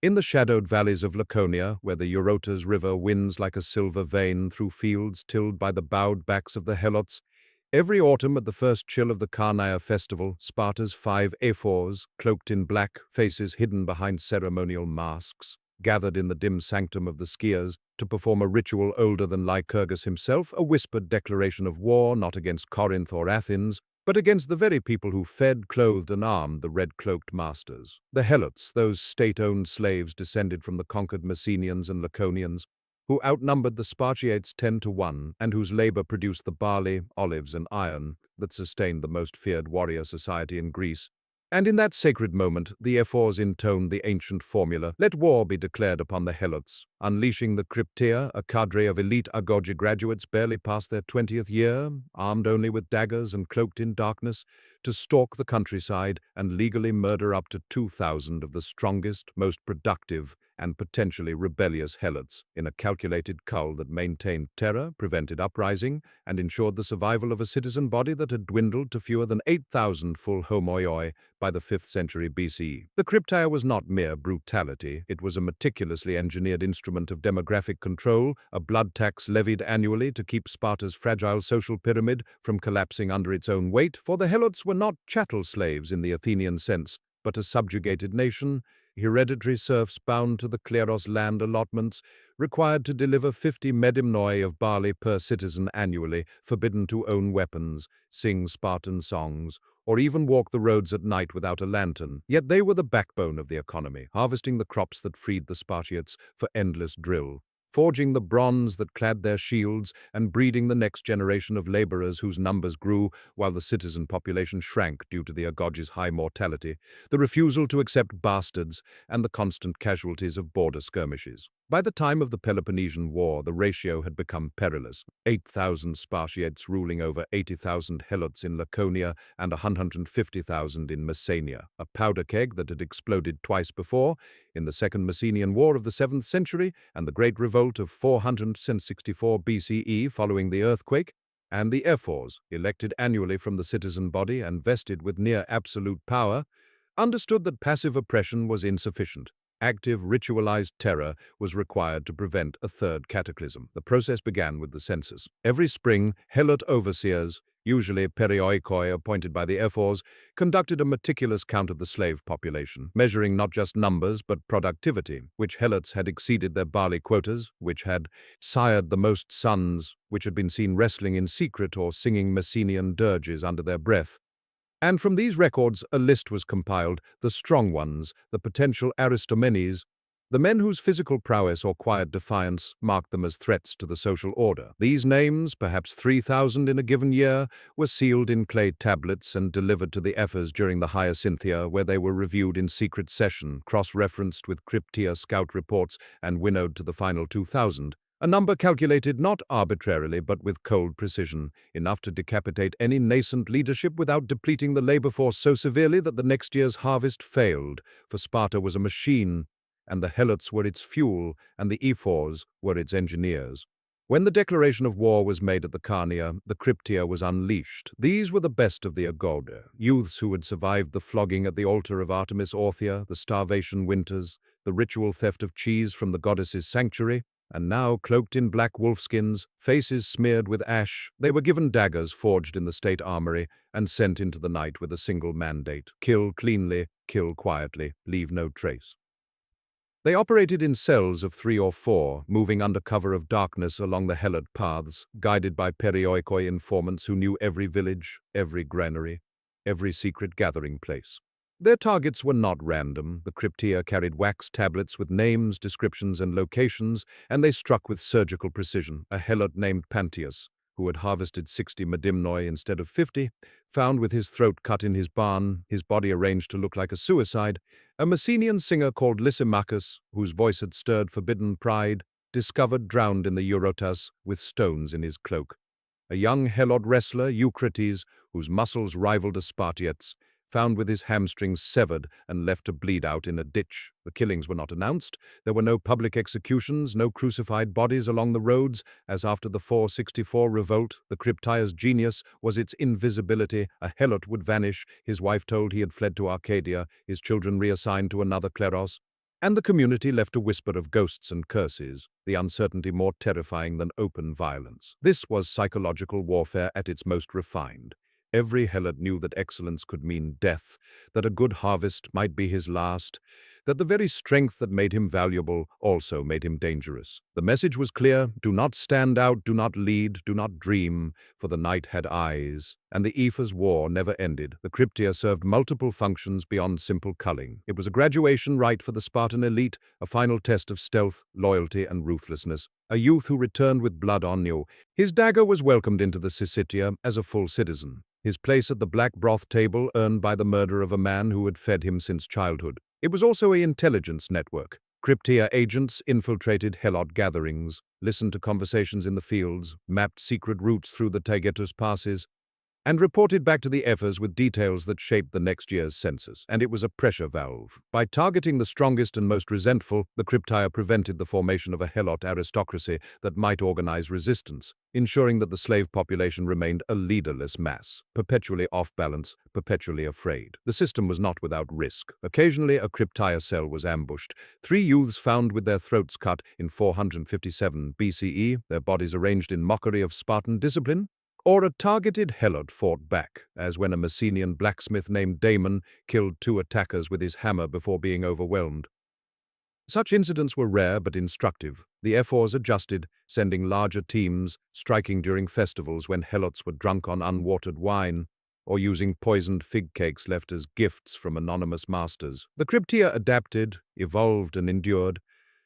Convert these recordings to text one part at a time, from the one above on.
In the shadowed valleys of Laconia, where the Eurotas River winds like a silver vein through fields tilled by the bowed backs of the Helots, every autumn at the first chill of the Carnaia festival, Sparta's 5 Ephors, cloaked in black, faces hidden behind ceremonial masks, gathered in the dim sanctum of the skiers to perform a ritual older than Lycurgus himself, a whispered declaration of war not against Corinth or Athens, but against the very people who fed, clothed, and armed the red-cloaked masters. The Helots, those state-owned slaves descended from the conquered Messenians and Laconians, who outnumbered the Spartiates 10-1, and whose labor produced the barley, olives, and iron that sustained the most feared warrior society in Greece. And in that sacred moment, the Ephors intoned the ancient formula, "Let war be declared upon the Helots," unleashing the Krypteia, a cadre of elite Agoge graduates barely past their 20th year, armed only with daggers and cloaked in darkness, to stalk the countryside and legally murder up to 2,000 of the strongest, most productive, and potentially rebellious Helots in a calculated cull that maintained terror, prevented uprising, and ensured the survival of a citizen body that had dwindled to fewer than 8,000 full homoioi by the 5th century BCE. The Krypteia was not mere brutality, it was a meticulously engineered instrument of demographic control, a blood tax levied annually to keep Sparta's fragile social pyramid from collapsing under its own weight, for the Helots were not chattel slaves in the Athenian sense, but a subjugated nation, hereditary serfs bound to the kleros land allotments, required to deliver 50 medimnoi of barley per citizen annually, forbidden to own weapons, sing Spartan songs, or even walk the roads at night without a lantern. Yet they were the backbone of the economy, harvesting the crops that freed the Spartiates for endless drill, forging the bronze that clad their shields, and breeding the next generation of laborers whose numbers grew while the citizen population shrank due to the Agoge's high mortality, the refusal to accept bastards, and the constant casualties of border skirmishes. By the time of the Peloponnesian War, the ratio had become perilous. 8,000 Spartiates ruling over 80,000 Helots in Laconia and 150,000 in Messenia, a powder keg that had exploded twice before, in the Second Messenian War of the 7th century and the Great Revolt of 464 BCE following the earthquake, and the Ephors, elected annually from the citizen body and vested with near absolute power, understood that passive oppression was insufficient. Active, ritualized terror was required to prevent a third cataclysm. The process began with the census. Every spring, Helot overseers, usually perioikoi appointed by the Ephors, conducted a meticulous count of the slave population, measuring not just numbers but productivity, which Helots had exceeded their barley quotas, which had sired the most sons, which had been seen wrestling in secret or singing Messenian dirges under their breath. And from these records a list was compiled, the strong ones, the potential Aristomenes, the men whose physical prowess or quiet defiance marked them as threats to the social order. These names, perhaps 3,000 in a given year, were sealed in clay tablets and delivered to the Ephors during the Hyacinthia, where they were reviewed in secret session, cross-referenced with Krypteia scout reports, and winnowed to the final 2,000. A number calculated not arbitrarily but with cold precision, enough to decapitate any nascent leadership without depleting the labor force so severely that the next year's harvest failed, for Sparta was a machine, and the Helots were its fuel, and the Ephors were its engineers. When the declaration of war was made at the Carnaia, the Krypteia was unleashed. These were the best of the Agoge, youths who had survived the flogging at the altar of Artemis Orthia, the starvation winters, the ritual theft of cheese from the goddess's sanctuary, and now, cloaked in black wolfskins, faces smeared with ash, they were given daggers forged in the state armory and sent into the night with a single mandate: kill cleanly, kill quietly, leave no trace. They operated in cells of 3 or 4, moving under cover of darkness along the Helot paths, guided by perioikoi informants who knew every village, every granary, every secret gathering place. Their targets were not random. The Krypteia carried wax tablets with names, descriptions, and locations, and they struck with surgical precision. A Helot named Pantius, who had harvested 60 medimnoi instead of 50, found with his throat cut in his barn, his body arranged to look like a suicide. A Messenian singer called Lysimachus, whose voice had stirred forbidden pride, discovered drowned in the Eurotas with stones in his cloak. A young Helot wrestler, Eucrates, whose muscles rivaled a Spartiate's, found with his hamstrings severed and left to bleed out in a ditch. The killings were not announced. There were no public executions, no crucified bodies along the roads, as after the 464 revolt, the Krypteia's genius was its invisibility. A Helot would vanish, his wife told he had fled to Arcadia, his children reassigned to another kleros. and the community left a whisper of ghosts and curses, the uncertainty more terrifying than open violence. This was psychological warfare at its most refined. Every Helot knew that excellence could mean death, that a good harvest might be his last, that the very strength that made him valuable also made him dangerous. The message was clear: do not stand out, do not lead, do not dream, for the night had eyes. And the Ephors war never ended. The Krypteia served multiple functions beyond simple culling. It was a graduation rite for the Spartan elite, a final test of stealth, loyalty, and ruthlessness. A youth who returned with blood on you. His dagger was welcomed into the Syssitia as a full citizen. His place at the black broth table earned by the murder of a man who had fed him since childhood. It was also an intelligence network. Krypteia agents infiltrated Helot gatherings, listened to conversations in the fields, mapped secret routes through the Taygetus passes, and reported back to the Ephors with details that shaped the next year's census. And it was a pressure valve. By targeting the strongest and most resentful, the Krypteia prevented the formation of a Helot aristocracy that might organize resistance, ensuring that the slave population remained a leaderless mass, perpetually off balance, perpetually afraid. The system was not without risk. Occasionally, a Krypteia cell was ambushed. 3 youths found with their throats cut in 457 BCE, their bodies arranged in mockery of Spartan discipline. Or a targeted Helot fought back, as when a Messenian blacksmith named Damon killed 2 attackers with his hammer before being overwhelmed. Such incidents were rare but instructive. The Ephors adjusted, sending larger teams, striking during festivals when Helots were drunk on unwatered wine, or using poisoned fig cakes left as gifts from anonymous masters. The Krypteia adapted, evolved, and endured,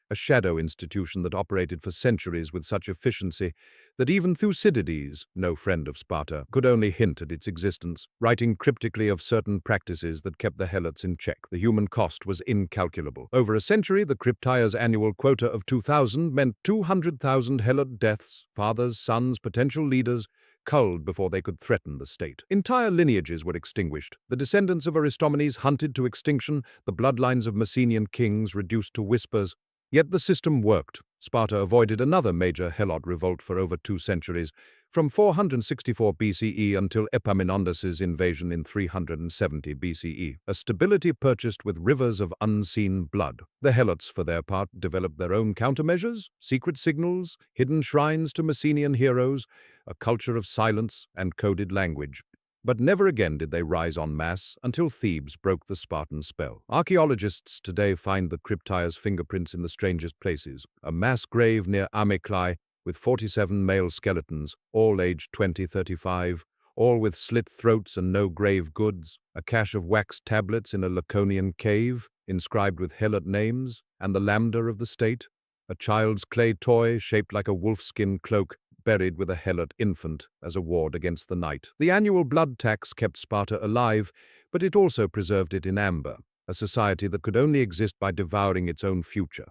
a shadow institution that operated for centuries with such efficiency that even Thucydides, no friend of Sparta, could only hint at its existence, writing cryptically of certain practices that kept the Helots in check. The human cost was incalculable. Over a century, the Krypteia's annual quota of 2,000 meant 200,000 Helot deaths, fathers, sons, potential leaders, culled before they could threaten the state. Entire lineages were extinguished. The descendants of Aristomenes hunted to extinction, the bloodlines of Messenian kings reduced to whispers. Yet the system worked. Sparta avoided another major Helot revolt for over 2 centuries, from 464 BCE until Epaminondas's invasion in 370 BCE, a stability purchased with rivers of unseen blood. The Helots, for their part, developed their own countermeasures, secret signals, hidden shrines to Messenian heroes, a culture of silence and coded language. But never again did they rise en masse until Thebes broke the Spartan spell. Archaeologists today find the Krypteia's fingerprints in the strangest places. A mass grave near Amyklai with 47 male skeletons, all aged 20-35, all with slit throats and no grave goods. A cache of wax tablets in a Laconian cave, inscribed with Helot names, and the lambda of the state. A child's clay toy shaped like a wolfskin cloak, buried with a Helot infant as a ward against the night. The annual blood tax kept Sparta alive, but it also preserved it in amber, a society that could only exist by devouring its own future,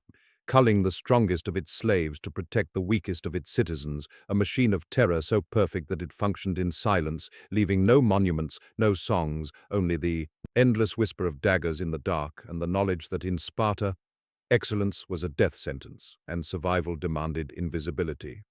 culling the strongest of its slaves to protect the weakest of its citizens, a machine of terror so perfect that it functioned in silence, leaving no monuments, no songs, only the endless whisper of daggers in the dark and the knowledge that in Sparta, excellence was a death sentence and survival demanded invisibility.